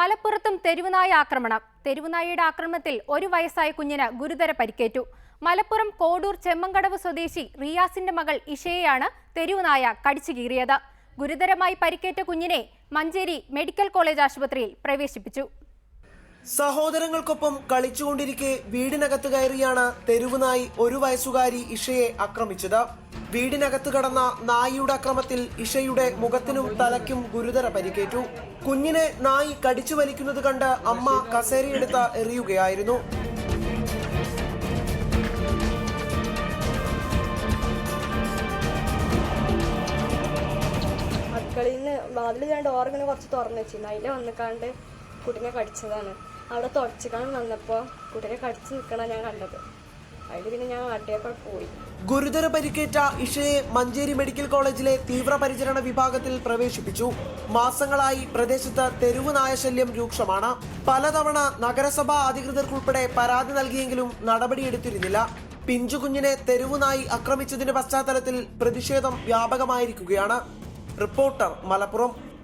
മലപ്പുറത്തും തെരുവുനായ ആക്രമണം. തെരുവുനായയുടെ ആക്രമണത്തിൽ 1 വയസ്സായ കുഞ്ഞിന് ഗുരുതര പരിക്കേറ്റു. മലപ്പുറം കോഡൂർ ചെമ്മങ്കടവ് സ്വദേശി റിയാസിന്റെ മകൾ ഇഷയെയാണ് തെരുവുനായ കടിച്ചു കീറിയത്. ഗുരുതരമായി പരിക്കേറ്റ കുഞ്ഞിനെ മഞ്ചേരി മെഡിക്കൽ കോളേജ് ആശുപത്രിയിൽ പ്രവേശിപ്പിച്ചു. സഹോദരങ്ങൾക്കൊപ്പം കളിച്ചുകൊണ്ടിരിക്കെ വീടിനകത്ത് കയറിയാണ് തെരുവുനായി 1 വയസ്സുകാരി ഇഷയെ ആക്രമിച്ചത്. വീടിനകത്ത് കടന്ന നായിയുടെ അക്രമത്തിൽ ഇഷയുടെ മുഖത്തിനും തലയ്ക്കും ഗുരുതര പരിക്കേറ്റു. കുഞ്ഞിനെ നായി കടിച്ചു വലിക്കുന്നത് കണ്ട് അമ്മ കസേരയെടുത്ത് എറിയുകയായിരുന്നു. അടുക്കളയിൽ നിന്ന് വാതിൽ ഞാൻ ഡോറിങ്ങനെ കുറച്ച് തുറന്നു വെച്ചിരുന്നു. അതിൽ വന്നിക്കാണ്ട് കുട്ടിനെ കടിച്ചതാണ്. അവിടെ തുടച്ചിക്കാണ്ട് വന്നപ്പോൾ കുട്ടിനെ കടിച്ചു നിൽക്കണം ഞാൻ കണ്ടത്. അതിൽ പിന്നെ ഞാൻ നാട്ടിലേക്ക് പോയി. ഗുരുതര പരിക്കേറ്റ ഇഷയെ മഞ്ചേരി മെഡിക്കൽ കോളേജിലെ തീവ്രപരിചരണ വിഭാഗത്തിൽ പ്രവേശിപ്പിച്ചു. മാസങ്ങളായി പ്രദേശത്ത് തെരുവ് നായശല്യം രൂക്ഷമാണ്. പലതവണ നഗരസഭാ അധികൃതർക്കുൾപ്പെടെ പരാതി നൽകിയെങ്കിലും നടപടിയെടുത്തിരുന്നില്ല. പിഞ്ചുകുഞ്ഞിനെ തെരുവുനായി ആക്രമിച്ചതിന്റെ പശ്ചാത്തലത്തിൽ പ്രതിഷേധം വ്യാപകമായിരിക്കുകയാണ്. റിപ്പോർട്ടർ, മലപ്പുറം.